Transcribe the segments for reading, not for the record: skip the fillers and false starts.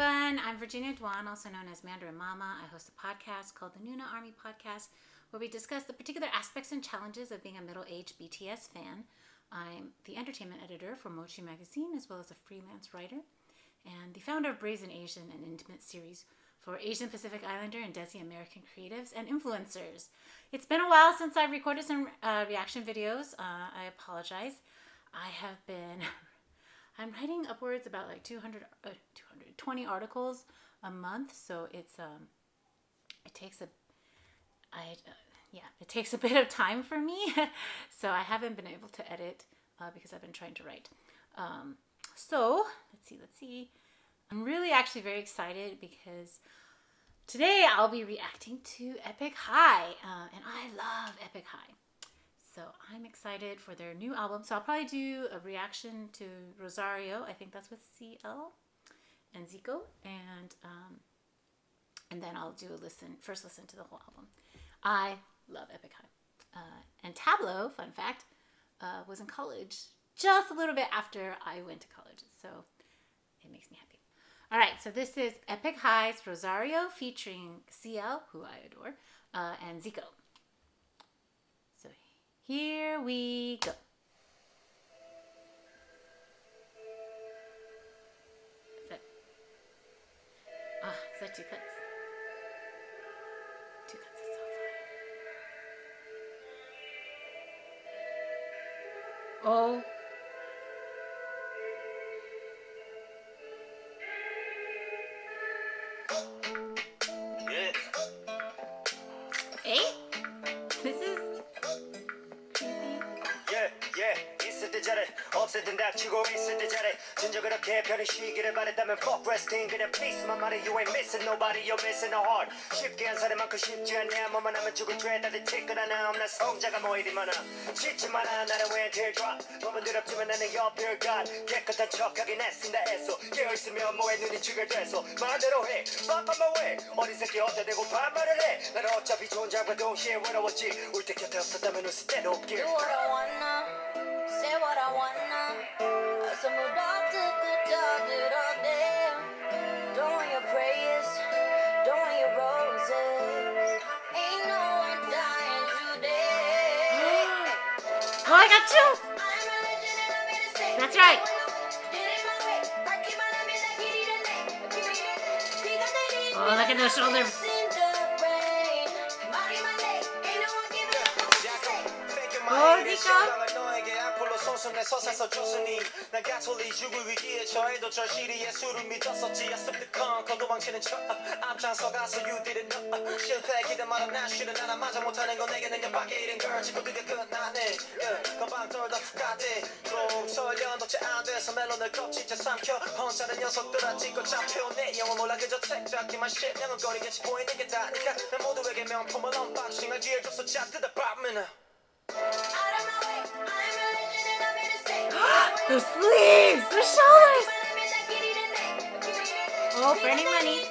everyone. I'm Virginia Duan, also known as Mandarin Mama. I host a podcast called the Nuna Army Podcast, where we discuss the particular aspects and challenges of being a middle-aged BTS fan. I'm the entertainment editor for Mochi Magazine, as well as a freelance writer, and the founder of Brazen Asian, an intimate series for Asian Pacific Islander and Desi American creatives and influencers. It's been a while since I've recorded some reaction videos. I apologize. I'm writing upwards about like 220 articles a month, so it takes a bit of time for me. So I haven't been able to edit because I've been trying to write. So let's see. I'm really actually very excited because today I'll be reacting to Epikhaii, and I love Epikhaii. So I'm excited for their new album. So I'll probably do a reaction to Rosario. I think that's with CL and ZICO, and then I'll do first listen to the whole album. I love Epikhaii. And Tableau, fun fact, was in college just a little bit after I went to college. So it makes me happy. All right, so this is Epikhaii's Rosario featuring CL, who I adore, and ZICO. So here we go. Is that two cuts? Two cuts is so fire. Oh. Yeah. Hey? This is 있을 때 잘해 없을 땐 닥치고 있을 때 잘해 진짜 그렇게 편히 쉬기를 바랬다면 fuck resting 그냥 please만 말해 you ain't missing nobody you're missing a heart 쉽게 한 사람만큼 쉽지 않냐 뭐만 하면 죽을 죄 다들 티끌하나 없나 성자가 뭐 이리 많아 짖지 마라 나는 왜 teardrop 법은 더럽지만 나는 your God 깨끗한 척하긴 했습니다 애써 깨어있으면 뭐해 눈이 죽을돼서 마음대로 해 fuck on my way 어린 새끼 어때 대고 반말을 해 나는 어차피 좋은 장과 동시에 외로웠지 울 때 곁에 없었다면 웃을 때도 없길 Do what I wanna say what I wanna some dog to good dog it all day don't want your praise don't want your roses ain't no one dying today Oh, I got chills. I'm a legend and I'm here to stay That's right. Oh, look at those shoulders. Oh, ZICO. 소송에 서사서 줬으니 난 가톨릭 죽을 위기에 처해도 절실히의 술을 믿었었지 I slipped the con 도망치는 척 앞장서 가서 you didn't know 실패 기대 말아 나 쉬는 하나 맞아 못하는 건 내게는 연박의 일인 걸 지금 그게 끝나네 건방 떨다 후가대 또 설련 도체 안 돼서 멜론을 껍질째 삼켜 혼자는 녀석들아 찍고 잡혀 내 영혼 몰라 그저 책 잡기만 십냥은거리겠지 보이는 게 다니까 난 모두에게 명품을 언박싱을 기회줬어 chat to the bottom The sleeves, the shoulders. Oh, burning money.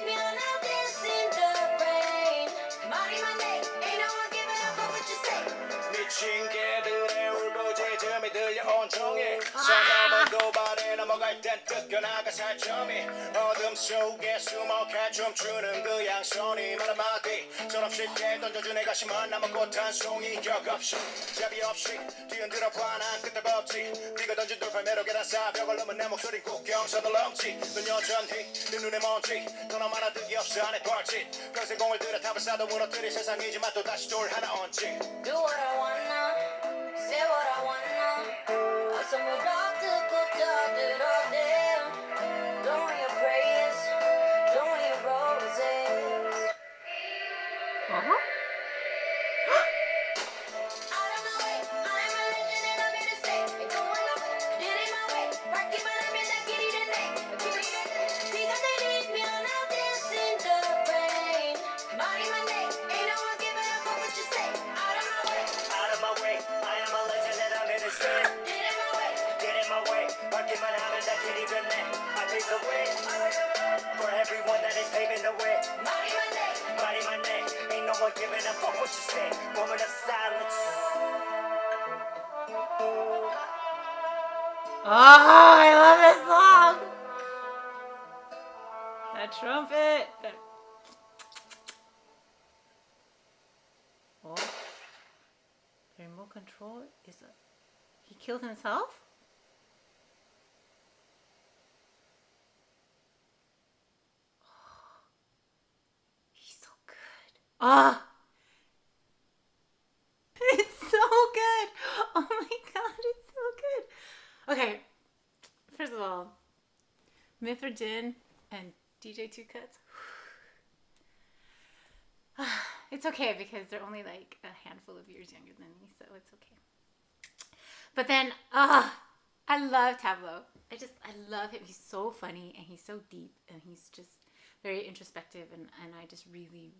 미친 개들의 울부짖음이 들려 온종일 선 넘어 도발에 넘어갈 땐 뜯겨나가 살점이 어둠 속에 숨어가 춤추는 그 양손이 말 한마디 저럼 쉽게 던져준 애가 심한 남은 꽃한 송이 격없이 잡이 없이 뒤흔들어봐 난 끄떡없지 네가 던진 돌팔 매력에다 사벽을 넘은 내 목소리 국경선을 넘지 넌 여전히 내 눈에 먼지 더 너만 득이 없어 안에 벌짓 평생 공을 들여 탑을 쌓아도 무너뜨릴 세상이지만 또 다시 돌 하나 얹지 Do what I wanna say what I wanna some dog to good dog it all day don't want your praise don't want your roses For everyone that is paving the way Mighty my name Ain't no one giving a fuck what you say Moment of silence Oh, I love this song. That trumpet. Oh. The remote control is a... He killed himself? Oh. He's so good. Ah! It's so good. Oh my god, it's so good. Okay, first of all, Mithra Jin and DJ Two Cuts. It's okay because they're only like a handful of years younger than me, so it's okay. But then, I love Tableau. I love him. He's so funny and he's so deep and he's just very introspective and I just really,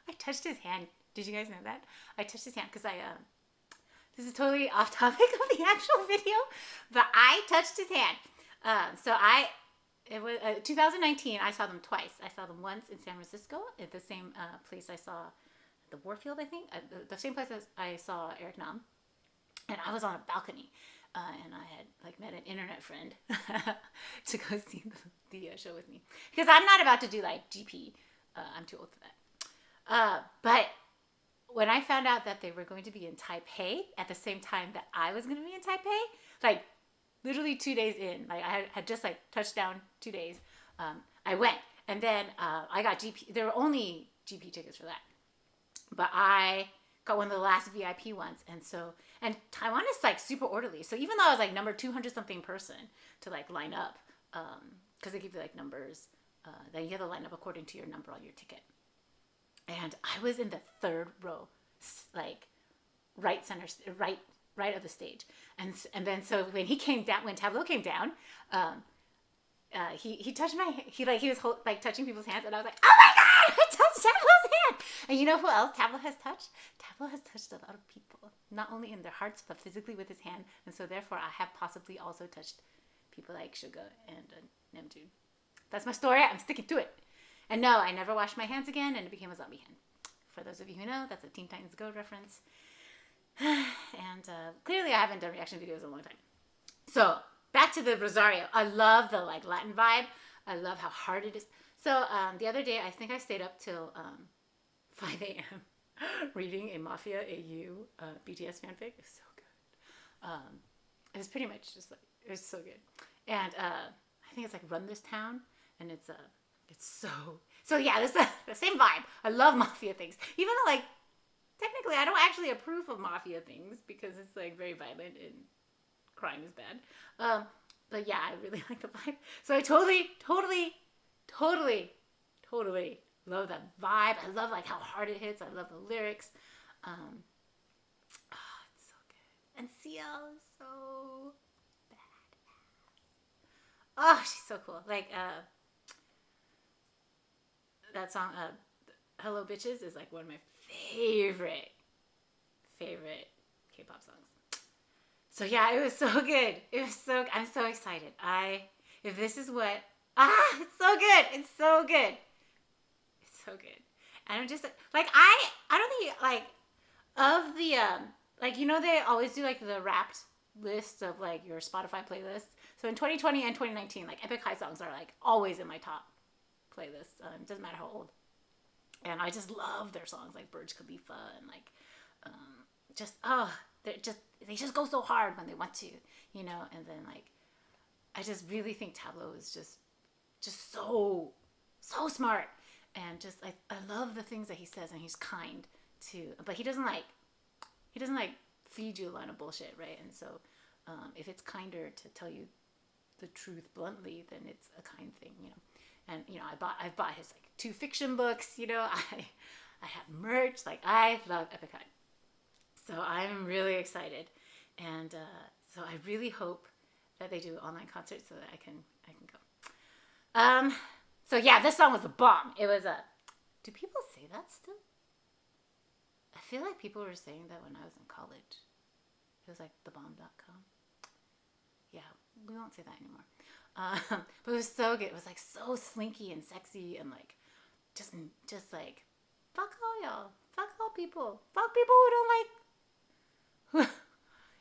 I touched his hand. Did you guys know that? I touched his hand because this is totally off topic of the actual video, but I touched his hand. It was 2019. I saw them twice. I saw them once in San Francisco at the same place I saw the Warfield, I think. The same place as I saw Eric Nam. And I was on a balcony. And I had like met an internet friend to go see the show with me. Because I'm not about to do like GP. I'm too old for that. But when I found out that they were going to be in Taipei at the same time that I was going to be in Taipei, like literally 2 days in, like I had just like touched down 2 days, I went. And then I got GP. There were only GP tickets for that. But I got one of the last VIP ones. And Taiwan is like super orderly. So even though I was like number 200 something person to like line up, because they give you like numbers, then you have to line up according to your number on your ticket. And I was in the third row, like right of the stage. And then so when he came down, when Tableau came down, he touched he was like touching people's hands, and I was like, oh my god, I touched Tableau's hand. And you know who else Tableau has touched? Tableau has touched a lot of people, not only in their hearts but physically with his hand. And so therefore, I have possibly also touched people like Suga and Namjoon. That's my story. I'm sticking to it. And no, I never washed my hands again, and it became a zombie hand. For those of you who know, that's a Teen Titans Go reference. And clearly I haven't done reaction videos in a long time. So back to the Rosario. I love the like Latin vibe. I love how hard it is. So the other day, I think I stayed up till 5 a.m. reading a Mafia AU BTS fanfic. It's so good. It was pretty much just like, it was so good. And I think it's like Run This Town, and it's so yeah, it's the same vibe. I love Mafia things. Even though like, technically I don't actually approve of Mafia things because it's like very violent and crime is bad. But yeah, I really like the vibe. So I totally love that vibe. I love like how hard it hits. I love the lyrics. It's so good. And CL is so badass. Oh, she's so cool. Like that song, Hello Bitches, is like one of my favorite K-pop songs. So yeah, it was so good. I'm so excited. If this is what, it's so good. It's so good. It's so good. And I'm just like, I don't think like of the, like, you know, they always do like the wrapped list of like your Spotify playlists. So in 2020 and 2019, like Epik songs are like always in my top playlists. It doesn't matter how old. And I just love their songs like Burj Khalifa and like, they just go so hard when they want to, you know. And then like, I just really think Tableau is just so smart, and just like, I love the things that he says, and he's kind too, but he doesn't like feed you a lot of bullshit, right? And so if it's kinder to tell you the truth bluntly, then it's a kind thing, you know. And you know, I've bought his like 2 fiction books, you know. I have merch. Like, I love Epik. So I'm really excited, and so I really hope that they do online concerts so that I can go. So yeah, this song was a bomb. It was a. Do people say that still? I feel like people were saying that when I was in college. It was like thebomb.com. Yeah, we won't say that anymore. But it was so good. It was like so slinky and sexy, and like just like, fuck all y'all, fuck all people, fuck people who don't like.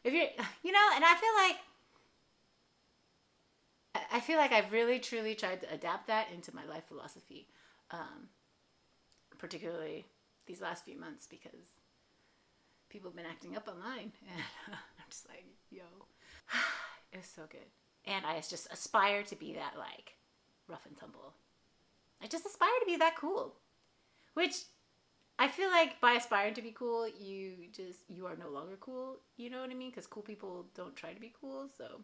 If you're, you know, and I feel like I feel like I've really truly tried to adapt that into my life philosophy, particularly these last few months, because people have been acting up online, and I'm just like, yo, it was so good. And I just aspire to be that, like, rough and tumble. I just aspire to be that cool, which I feel like by aspiring to be cool, you are no longer cool. You know what I mean? Because cool people don't try to be cool, so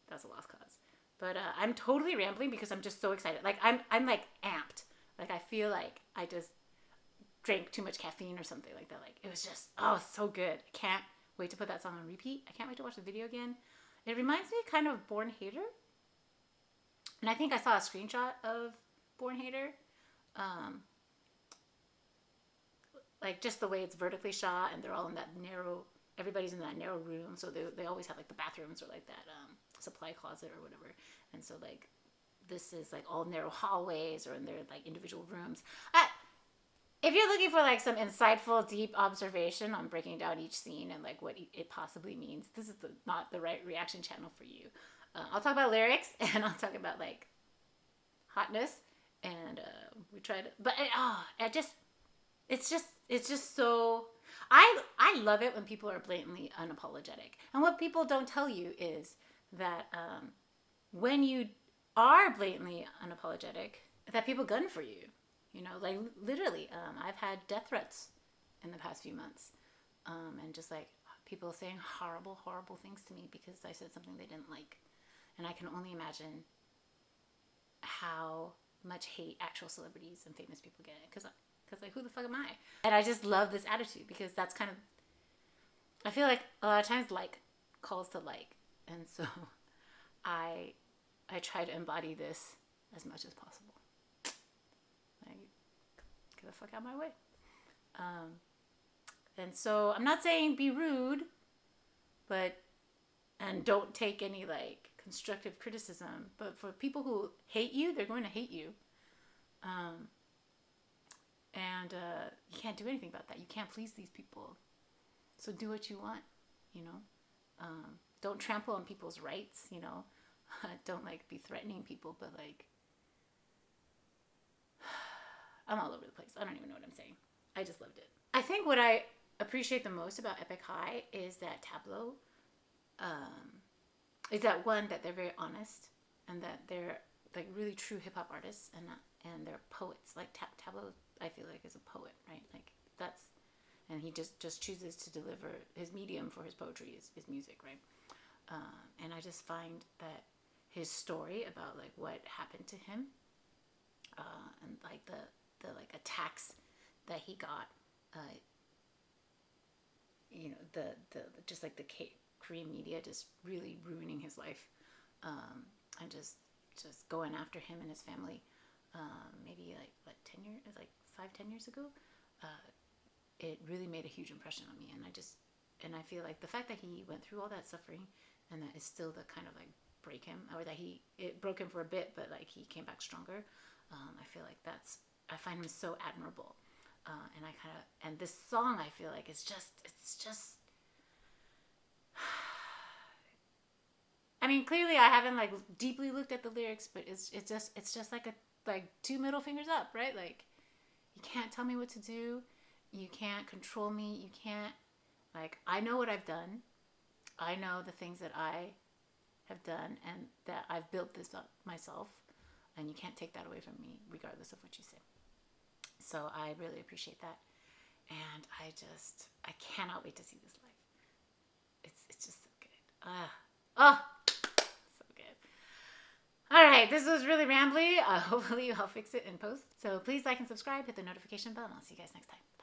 that's a lost cause. But I'm totally rambling because I'm just so excited. Like I'm like amped. Like I feel like I just drank too much caffeine or something like that. Like it was just so good. I can't wait to put that song on repeat. I can't wait to watch the video again. It reminds me kind of Born Hater. And I think I saw a screenshot of Born Hater. Like just the way it's vertically shot, and they're all in that narrow, everybody's in that narrow room, so they always have like the bathrooms or like that supply closet or whatever. And so like this is like all narrow hallways, or in their like individual rooms. If you're looking for like some insightful, deep observation on breaking down each scene and like what it possibly means, this is not the right reaction channel for you. I'll talk about lyrics, and I'll talk about like hotness, and we tried, but it's just so, I love it when people are blatantly unapologetic. And what people don't tell you is that when you are blatantly unapologetic, that people gun for you. You know, like literally, I've had death threats in the past few months, and just like people saying horrible, horrible things to me because I said something they didn't like. And I can only imagine how much hate actual celebrities and famous people get, because like, who the fuck am I? And I just love this attitude, because that's kind of, I feel like a lot of times like calls to like, and so I try to embody this as much as possible. Like, get the fuck out of my way. And so I'm not saying be rude, and don't take any like constructive criticism, but for people who hate you, they're going to hate you. And you can't do anything about that. You can't please these people. So do what you want, you know. Don't trample on people's rights, you know. Don't like be threatening people, but like, I'm all over the place. I don't even know what I'm saying. I just loved it. I think what I appreciate the most about Epikhaii is that Tableau, is that one, that they're very honest, and that they're like really true hip hop artists, and they're poets. Like Tableau, I feel like, is a poet, right? Like that's, and he just chooses to deliver his medium for his poetry is music, right? And I just find that his story about like what happened to him, and like the like attacks that he got, you know, the just like the Korean media just really ruining his life, and just going after him and his family, maybe like what 10 years, like 5-10 years ago, it really made a huge impression on me. And I feel like the fact that he went through all that suffering, and that is still the kind of like break him, or that it broke him for a bit, but like he came back stronger. I feel like I find him so admirable. And this song, I feel like it's just I mean, clearly I haven't like deeply looked at the lyrics, but it's just like two middle fingers up, right? Like, you can't tell me what to do. You can't control me. You can't, like, I know what I've done. I know the things that I have done, and that I've built this up myself, and you can't take that away from me regardless of what you say. So I really appreciate that. And I cannot wait to see this live. It's just so good. So good. All right, this was really rambly. Hopefully I'll fix it in post. So please like and subscribe, hit the notification bell, and I'll see you guys next time. Bye.